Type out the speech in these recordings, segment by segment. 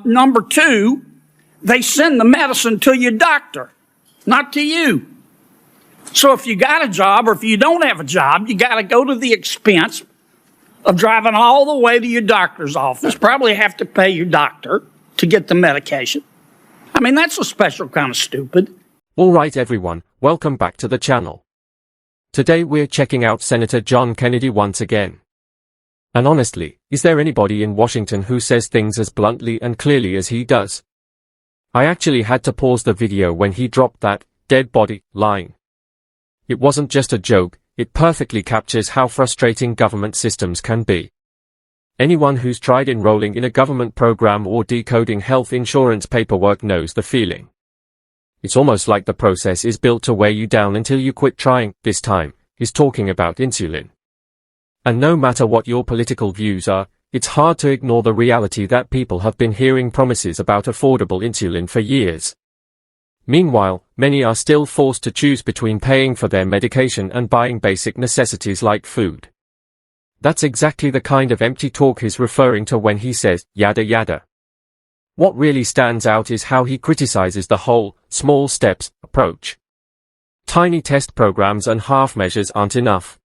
Number two, they send the medicine to your doctor, not to you. So if you got a job or if you don't have a job, you got to go to the expense of driving all the way to your doctor's office, probably have to pay your doctor to get the medication. I mean, that's a special kind of stupid. All right, everyone, welcome back to the channel. Today we're checking out Senator John Kennedy once again. And honestly, is there anybody in Washington who says things as bluntly and clearly as he does? I actually had to pause the video when he dropped that dead body line. It wasn't just a joke, it perfectly captures how frustrating government systems can be. Anyone who's tried enrolling in a government program or decoding health insurance paperwork knows the feeling. It's almost like the process is built to wear you down until you quit trying. This time, he's talking about insulin. And no matter what your political views are, it's hard to ignore the reality that people have been hearing promises about affordable insulin for years. Meanwhile, many are still forced to choose between paying for their medication and buying basic necessities like food. That's exactly the kind of empty talk he's referring to when he says, yada yada. What really stands out is how he criticizes the whole, small steps, approach. Tiny test programs and half measures aren't enough.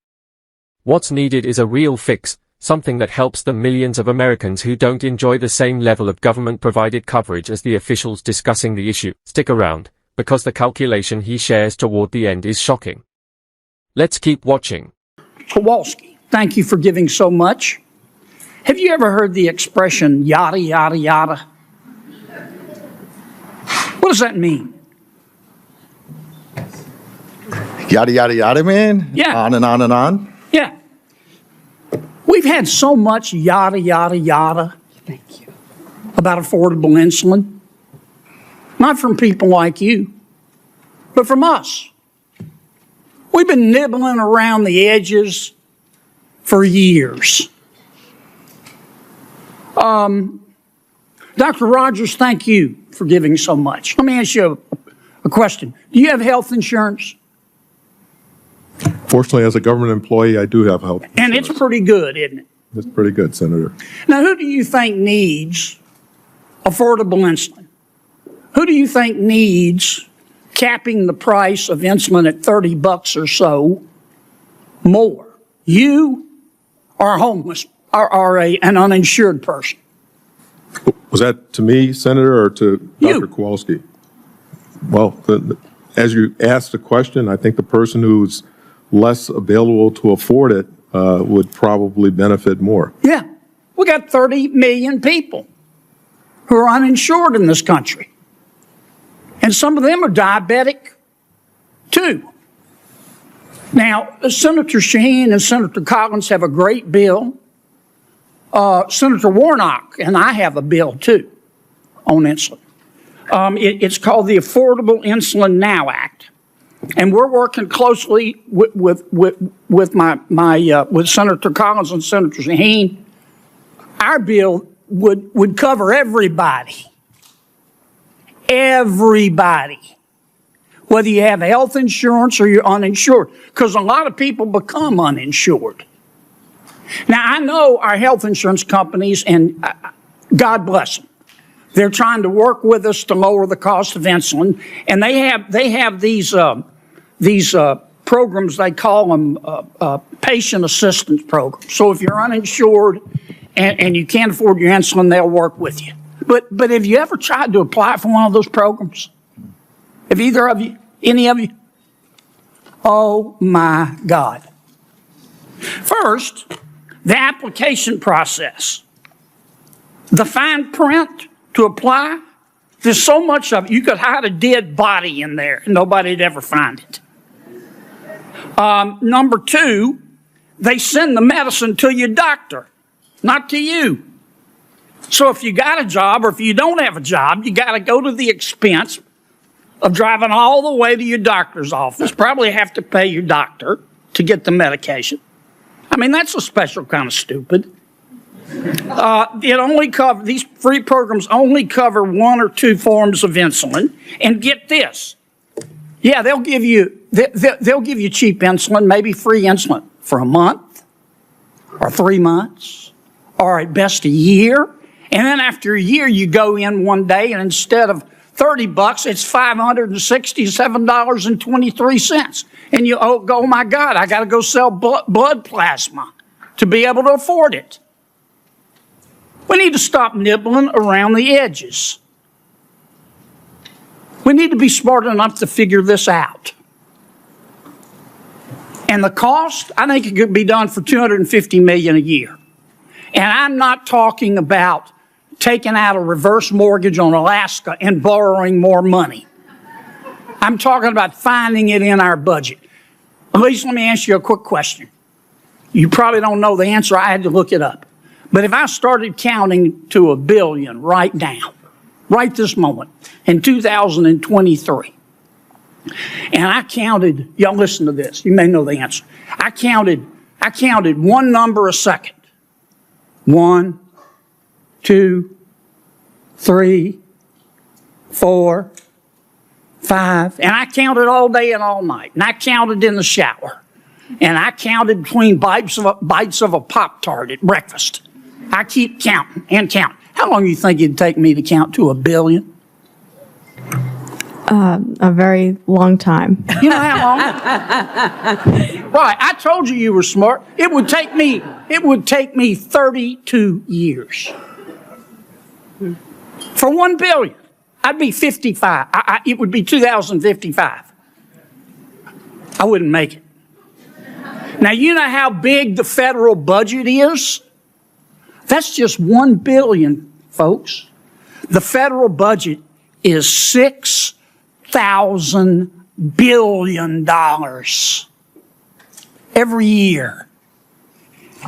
What's needed is a real fix, something that helps the millions of Americans who don't enjoy the same level of government-provided coverage as the officials discussing the issue. Stick around, because the calculation he shares toward the end is shocking. Let's keep watching. Kowalski, thank you for giving so much. Have you ever heard the expression yada, yada, yada? What does that mean? Yada, yada, yada, man? Yeah. On and on and on? Yeah. We've had so much yada, yada, yada. Thank you. About affordable insulin. Not from people like you, but from us. We've been nibbling around the edges for years. Dr. Rogers, thank you for giving so much. Let me ask you a question. Do you have health insurance? Fortunately, as a government employee, I do have health insurance. And it's pretty good, isn't it? It's pretty good, Senator. Now, who do you think needs affordable insulin? Who do you think needs capping the price of insulin at $30 or so more? You or a homeless or an uninsured person? Was that to me, Senator, or to You. Dr. Kowalski? Well, as you asked the question, I think the person who's less available to afford it would probably benefit more. Yeah. We got 30 million people who are uninsured in this country. And some of them are diabetic, too. Now, Senator Shaheen and Senator Collins have a great bill. Senator Warnock and I have a bill, too, on insulin. It's called the Affordable Insulin Now Act. And we're working closely with Senator Collins and Senator Shaheen. Our bill would cover everybody. Everybody. Whether you have health insurance or you're uninsured. Because a lot of people become uninsured. Now, I know our health insurance companies, and God bless them. They're trying to work with us to lower the cost of insulin, and they have these programs. They call them patient assistance programs. So if you're uninsured and you can't afford your insulin, they'll work with you. But have you ever tried to apply for one of those programs? Have either of you, any of you? Oh my God! First, the application process, the fine print to apply, there's so much of it. You could hide a dead body in there and nobody'd ever find it. Number two, they send the medicine to your doctor, not to you. So if you got a job or if you don't have a job, you got to go to the expense of driving all the way to your doctor's office, probably have to pay your doctor to get the medication. I mean, that's a special kind of stupid. These free programs only cover one or two forms of insulin. And get this. Yeah, they'll give you cheap insulin, maybe free insulin for a month or 3 months or at best a year. And then after a year, you go in one day and instead of $30, it's $567.23. And you go, oh my God, I got to go sell blood plasma to be able to afford it. We need to stop nibbling around the edges. We need to be smart enough to figure this out. And the cost, I think it could be done for $250 million a year. And I'm not talking about taking out a reverse mortgage on Alaska and borrowing more money. I'm talking about finding it in our budget. Elise, let me ask you a quick question. You probably don't know the answer. I had to look it up. But if I started counting to $1 billion right now, right this moment, in 2023, and I counted, y'all listen to this, you may know the answer. I counted one number a second. 1, 2, 3, 4, 5. And I counted all day and all night. And I counted in the shower. And I counted between bites of a Pop-Tart at breakfast. I keep counting and counting. How long do you think it'd take me to count to $1 billion? A very long time. You know how long? Right. I told you were smart. It would take me 32 years. For $1 billion. I'd be 55. It would be 2055. I wouldn't make it. Now, you know how big the federal budget is? That's just $1 billion, folks. The federal budget is $6,000 billion every year.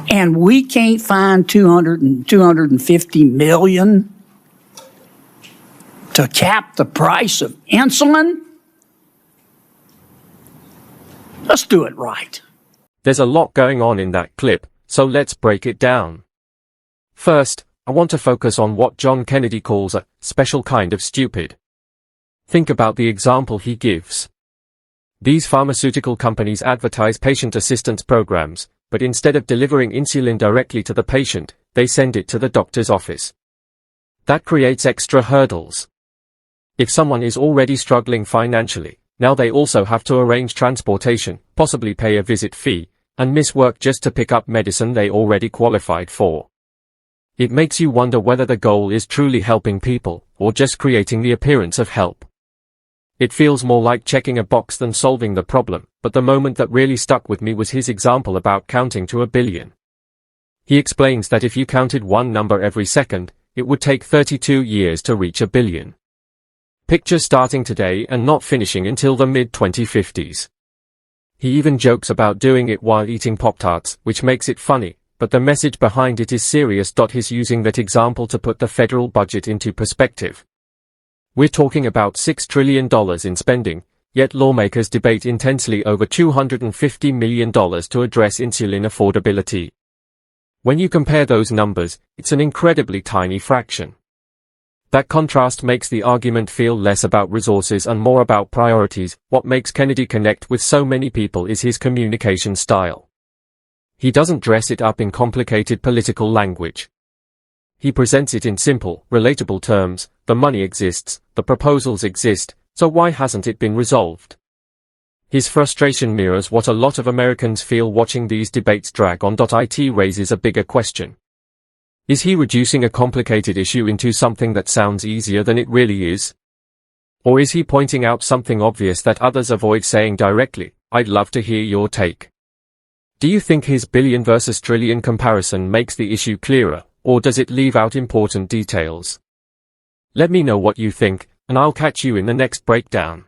And we can't find $250 million to cap the price of insulin? Let's do it right. There's a lot going on in that clip, so let's break it down. First, I want to focus on what John Kennedy calls a special kind of stupid. Think about the example he gives. These pharmaceutical companies advertise patient assistance programs, but instead of delivering insulin directly to the patient, they send it to the doctor's office. That creates extra hurdles. If someone is already struggling financially, now they also have to arrange transportation, possibly pay a visit fee, and miss work just to pick up medicine they already qualified for. It makes you wonder whether the goal is truly helping people, or just creating the appearance of help. It feels more like checking a box than solving the problem, but the moment that really stuck with me was his example about counting to $1 billion. He explains that if you counted one number every second, it would take 32 years to reach $1 billion. Picture starting today and not finishing until the mid-2050s. He even jokes about doing it while eating Pop-Tarts, which makes it funny, but the message behind it is serious. He's using that example to put the federal budget into perspective. We're talking about $6 trillion in spending, yet lawmakers debate intensely over $250 million to address insulin affordability. When you compare those numbers, it's an incredibly tiny fraction. That contrast makes the argument feel less about resources and more about priorities. What makes Kennedy connect with so many people is his communication style. He doesn't dress it up in complicated political language. He presents it in simple, relatable terms. The money exists, the proposals exist, so why hasn't it been resolved? His frustration mirrors what a lot of Americans feel watching these debates drag on. It raises a bigger question. Is he reducing a complicated issue into something that sounds easier than it really is? Or is he pointing out something obvious that others avoid saying directly? I'd love to hear your take. Do you think his billion versus trillion comparison makes the issue clearer, or does it leave out important details? Let me know what you think, and I'll catch you in the next breakdown.